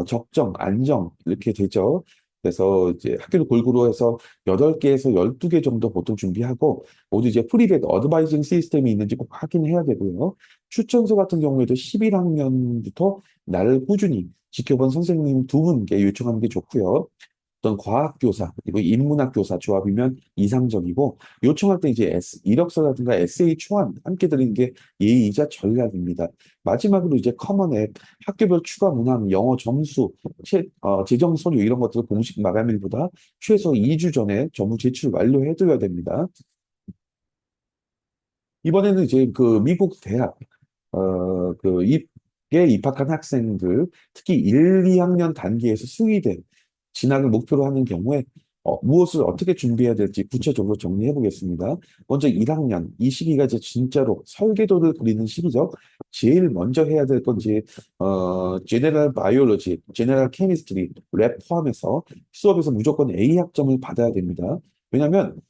적정, 안정 이렇게 되죠. 그래서 이제 학교를 골고루 해서 8개에서 12개 정도 보통 준비하고 모두 이제 프리벳 어드바이징 시스템이 있는지 꼭 확인해야 되고요. 추천서 같은 경우에도 11학년부터 나를 꾸준히 지켜본 선생님 두 분께 요청하는 게 좋고요. 어떤 과학교사, 그리고 인문학교사 조합이면 이상적이고, 요청할 때 이제 이력서라든가 에세이 초안 함께 드리는 게 예의이자 전략입니다. 마지막으로 이제 커먼 앱, 학교별 추가 문항, 영어 점수, 재정 서류 이런 것들을 공식 마감일보다 최소 2주 전에 전부 제출 완료해둬야 됩니다. 이번에는 이제 그 미국 대학, 입에 입학한 학생들, 특히 1, 2학년 단계에서 수의대 진학을 목표로 하는 경우에 무엇을 어떻게 준비해야 될지 구체적으로 정리해 보겠습니다. 먼저 1학년, 이 시기가 이제 진짜로 설계도를 그리는 시기죠. 제일 먼저 해야 될 건지, 제네럴 바이올로지, 제네럴 케미스트리, 랩 포함해서 수업에서 무조건 A 학점을 받아야 됩니다. 왜냐하면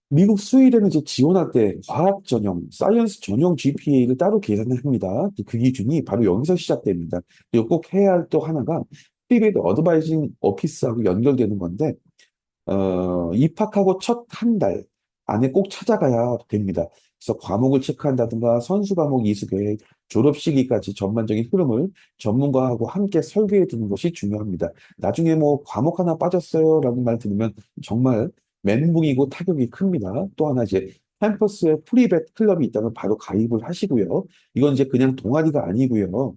미국 스웨덴은 이제 지원할 때 과학 전형, 사이언스 전형 GPA를 따로 계산을 합니다. 그 기준이 바로 여기서 시작됩니다. 그리고 꼭 해야 할 또 하나가 프리베이드 어드바이징 오피스하고 연결되는 건데, 입학하고 첫 한 달 안에 꼭 찾아가야 됩니다. 그래서 과목을 체크한다든가 선수 과목 이수 계획, 졸업 시기까지 전반적인 흐름을 전문가하고 함께 설계해 두는 것이 중요합니다. 나중에 뭐 과목 하나 빠졌어요라는 말 들으면 정말 멘붕이고 타격이 큽니다. 또 하나 이제 캠퍼스에 프리벳 클럽이 있다면 바로 가입을 하시고요. 이건 이제 그냥 동아리가 아니고요.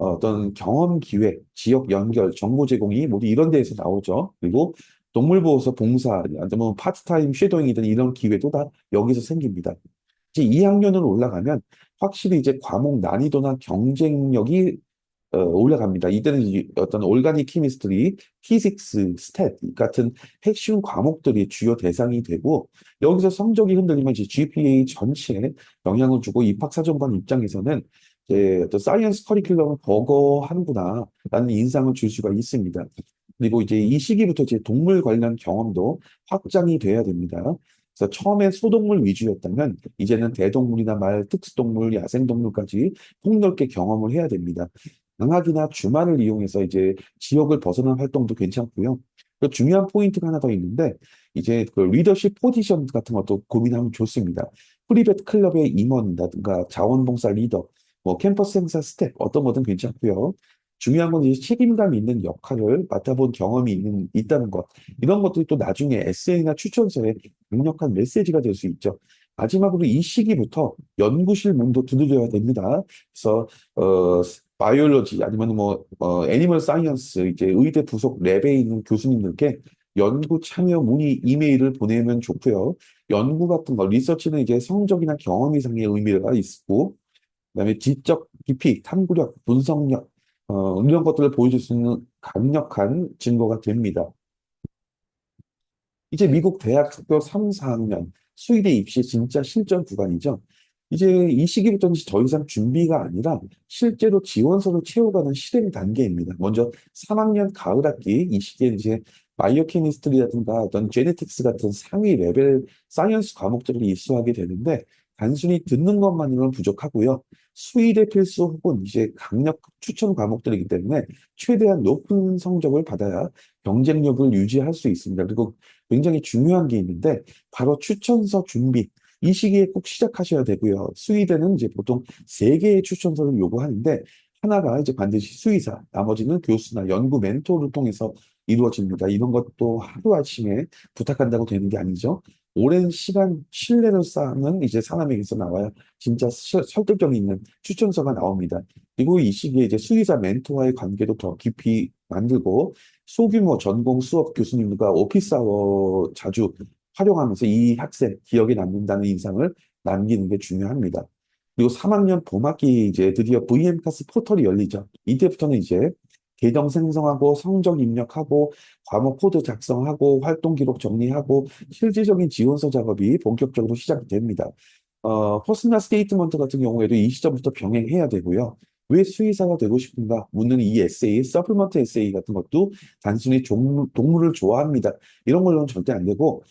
어떤 경험 기회, 지역 연결, 정보 제공이 모두 이런 데에서 나오죠. 그리고 동물보호소 봉사, 아니면 파트타임 쉐도잉이든 이런 기회도 다 여기서 생깁니다. 이제 2학년으로 올라가면 확실히 이제 과목 난이도나 경쟁력이 올라갑니다. 이때는 이제 어떤 올가닉 케미스트리, 피직스, 스탯 같은 핵심 과목들이 주요 대상이 되고 여기서 성적이 흔들리면 이제 GPA 전체에 영향을 주고 입학사정관 입장에서는 이제 또 사이언스 커리큘럼을 버거하는구나라는 인상을 줄 수가 있습니다. 그리고 이제 이 시기부터 이제 동물 관련 경험도 확장이 돼야 됩니다. 그래서 처음에 소동물 위주였다면 이제는 대동물이나 말, 특수동물, 야생동물까지 폭넓게 경험을 해야 됩니다. 방학이나 주말을 이용해서 이제 지역을 벗어난 활동도 괜찮고요. 그 중요한 포인트가 하나 더 있는데 이제 그 리더십 포지션 같은 것도 고민하면 좋습니다. 프리벳 클럽의 임원이라든가 자원봉사 리더, 뭐 캠퍼스 행사 스텝 어떤 거든 괜찮고요. 중요한 건 이제 책임감 있는 역할을 맡아본 경험이 있다는 것. 이런 것들이 또 나중에 에세이나 추천서에 강력한 메시지가 될 수 있죠. 마지막으로 이 시기부터 연구실 문도 두드려야 됩니다. 그래서 바이올로지 아니면 애니멀 사이언스 이제 의대 부속 랩에 있는 교수님들께 연구 참여 문의 이메일을 보내면 좋고요. 연구 같은 거 리서치는 이제 성적이나 경험 이상의 의미가 있고 그다음에 지적 깊이, 탐구력, 분석력 이런 것들을 보여줄 수 있는 강력한 증거가 됩니다. 이제 미국 대학교 3, 4학년 수의대 입시 진짜 실전 구간이죠. 이제 이 시기부터는 더 이상 준비가 아니라 실제로 지원서를 채워가는 실행 단계입니다. 먼저 3학년 가을 학기 이 시기에 이제 바이오케미스트리라든가 어떤 제네틱스 같은 상위 레벨 사이언스 과목들을 이수하게 되는데 단순히 듣는 것만으로는 부족하고요. 수의대 필수 혹은 이제 강력 추천 과목들이기 때문에 최대한 높은 성적을 받아야 경쟁력을 유지할 수 있습니다. 그리고 굉장히 중요한 게 있는데 바로 추천서 준비. 이 시기에 꼭 시작하셔야 되고요. 수의대는 이제 보통 세개의 추천서를 요구하는데 하나가 이제 반드시 수의사, 나머지는 교수나 연구 멘토를 통해서 이루어집니다. 이런 것도 하루아침에 부탁한다고 되는 게 아니죠. 오랜 시간 신뢰를 쌓는 이제 사람에게서 나와야 진짜 설득력 있는 추천서가 나옵니다. 그리고 이 시기에 이제 수의사 멘토와의 관계도 더 깊이 만들고 소규모 전공 수업 교수님과 오피스아워 자주 활용하면서 이 학생 기억에 남는다는 인상을 남기는 게 중요합니다. 그리고 3학년 봄학기 이제 드디어 VMCAS 포털이 열리죠. 이때부터는 이제 계정 생성하고 성적 입력하고 과목 코드 작성하고 활동 기록 정리하고 실질적인 지원서 작업이 본격적으로 시작이 됩니다. 퍼스널 스테이트먼트 같은 경우에도 이 시점부터 병행해야 되고요. 왜 수의사가 되고 싶은가 묻는 이 에세이, 서플먼트 에세이 같은 것도 단순히 동물을 좋아합니다. 이런 걸로는 절대 안 되고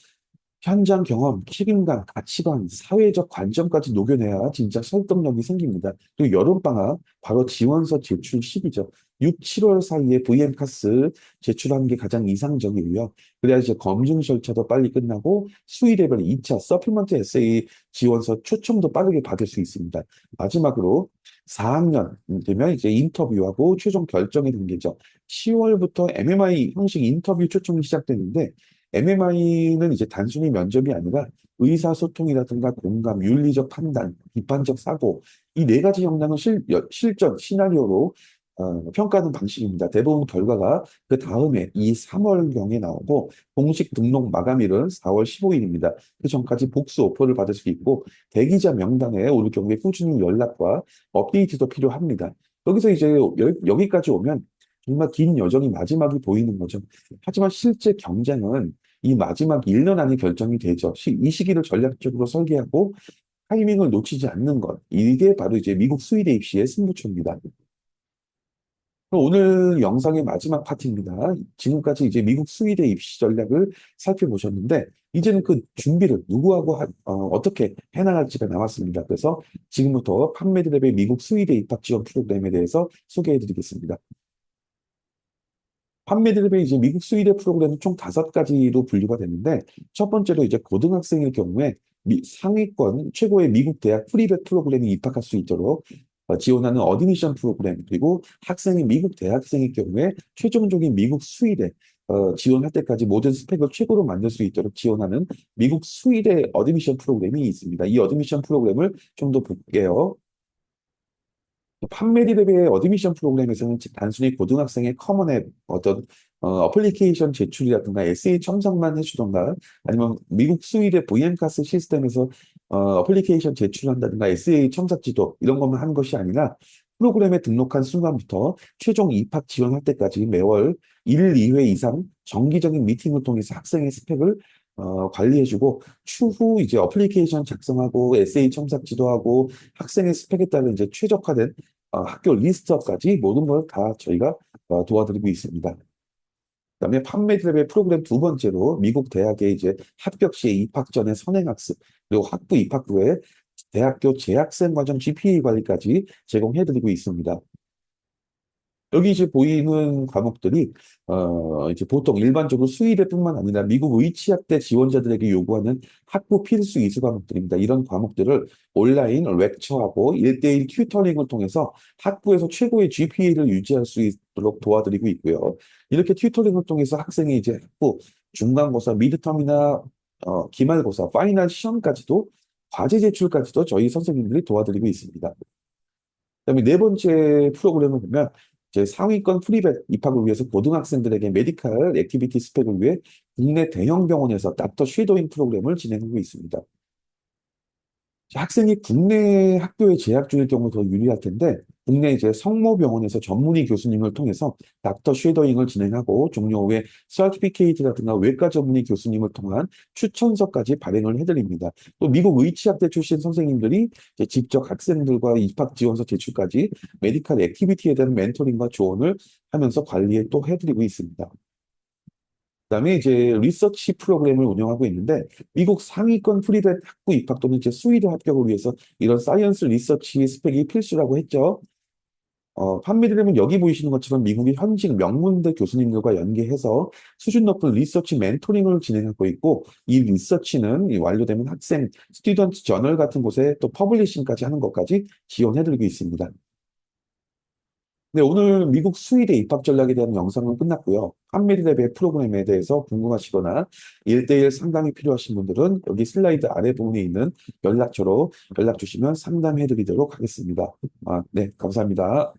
현장 경험, 책임감, 가치관, 사회적 관점까지 녹여내야 진짜 설득력이 생깁니다. 또 여름방학, 바로 지원서 제출 시기죠. 6, 7월 사이에 VM카스 제출하는 게 가장 이상적이고요. 그래야 이제 검증 절차도 빨리 끝나고 수의 레벨 2차 서플먼트 에세이 지원서 초청도 빠르게 받을 수 있습니다. 마지막으로 4학년 되면 이제 인터뷰하고 최종 결정이 된게죠. 10월부터 MMI 형식 인터뷰 초청이 시작되는데 MMI는 이제 단순히 면접이 아니라 의사소통이라든가 공감, 윤리적 판단, 비판적 사고, 이 네 가지 역량을 실전, 시나리오로 평가하는 방식입니다. 대부분 결과가 그 다음에 이 3월경에 나오고 공식 등록 마감일은 4월 15일입니다. 그 전까지 복수 오퍼를 받을 수 있고 대기자 명단에 오를 경우에 꾸준히 연락과 업데이트도 필요합니다. 여기서 이제 여기까지 오면 정말 긴 여정이 마지막이 보이는 거죠. 하지만 실제 경쟁은 이 마지막 1년 안에 결정이 되죠. 이 시기를 전략적으로 설계하고 타이밍을 놓치지 않는 것. 이게 바로 이제 미국 수의대 입시의 승부처입니다. 그럼 오늘 영상의 마지막 파트입니다. 지금까지 이제 미국 수의대 입시 전략을 살펴보셨는데, 이제는 그 준비를 누구하고 어떻게 해나갈지가 남았습니다. 그래서 지금부터 판매드랩의 미국 수의대 입학 지원 프로그램에 대해서 소개해 드리겠습니다. 판매드립의 이제 미국 수의대 프로그램은 총 5가지로 분류가 되는데, 첫 번째로 이제 고등학생일 경우에 상위권 최고의 미국 대학 프리벳 프로그램에 입학할 수 있도록 지원하는 어드미션 프로그램, 그리고 학생이 미국 대학생일 경우에 최종적인 미국 수의대 지원할 때까지 모든 스펙을 최고로 만들 수 있도록 지원하는 미국 수의대 어드미션 프로그램이 있습니다. 이 어드미션 프로그램을 좀 더 볼게요. 판메디랩의 어드미션 프로그램에서는 단순히 고등학생의 커먼 앱, 어떤 어플리케이션 제출이라든가 에세이 첨삭만 해주던가 아니면 미국 수의대 VM카스 시스템에서 어플리케이션 제출한다든가 에세이 첨삭 지도 이런 것만 한 것이 아니라 프로그램에 등록한 순간부터 최종 입학 지원할 때까지 매월 1, 2회 이상 정기적인 미팅을 통해서 학생의 스펙을 관리해주고 추후 이제 어플리케이션 작성하고 에세이 첨삭 지도하고 학생의 스펙에 따른 이제 최적화된 학교 리스트업까지 모든 걸 다 저희가 도와드리고 있습니다. 그다음에 판매드랩의 프로그램 두 번째로 미국 대학의 이제 합격 시에 입학 전에 선행학습 그리고 학부 입학 후에 대학교 재학생 과정 GPA 관리까지 제공해드리고 있습니다. 여기 이제 보이는 과목들이 이제 보통 일반적으로 수의대뿐만 아니라 미국 의치학대 지원자들에게 요구하는 학부 필수 이수 과목들입니다. 이런 과목들을 온라인 렉처하고 1대1 튜터링을 통해서 학부에서 최고의 GPA를 유지할 수 있도록 도와드리고 있고요. 이렇게 튜터링을 통해서 학생이 이제 학부 중간고사, 미드텀이나 기말고사, 파이널 시험까지도 과제 제출까지도 저희 선생님들이 도와드리고 있습니다. 그다음에 네 번째 프로그램을 보면 이제 상위권 프리벳 입학을 위해서 고등학생들에게 메디칼 액티비티 스펙을 위해 국내 대형 병원에서 닥터 쉐도잉 프로그램을 진행하고 있습니다. 학생이 국내 학교에 재학 중일 경우 더 유리할 텐데 국내 이제 성모병원에서 전문의 교수님을 통해서 닥터 쉐도잉을 진행하고 종료 후에 서티피케이트라든가 외과 전문의 교수님을 통한 추천서까지 발행을 해드립니다. 또 미국 의치학대 출신 선생님들이 이제 직접 학생들과 입학 지원서 제출까지 메디컬 액티비티에 대한 멘토링과 조언을 하면서 관리에 또 해드리고 있습니다. 그다음에 이제 리서치 프로그램을 운영하고 있는데 미국 상위권 프리벳 학부 입학 또는 이제 수의대 합격을 위해서 이런 사이언스 리서치 스펙이 필수라고 했죠. 판매되려면 여기 보이시는 것처럼 미국의 현직 명문대 교수님들과 연계해서 수준 높은 리서치 멘토링을 진행하고 있고 이 리서치는 완료되면 학생 스튜던트 저널 같은 곳에 또 퍼블리싱까지 하는 것까지 지원해드리고 있습니다. 네, 오늘 미국 수의대 입학 전략에 대한 영상은 끝났고요. 한미리랩의 프로그램에 대해서 궁금하시거나 1대1 상담이 필요하신 분들은 여기 슬라이드 아래 부분에 있는 연락처로 연락 주시면 상담해 드리도록 하겠습니다. 네, 감사합니다.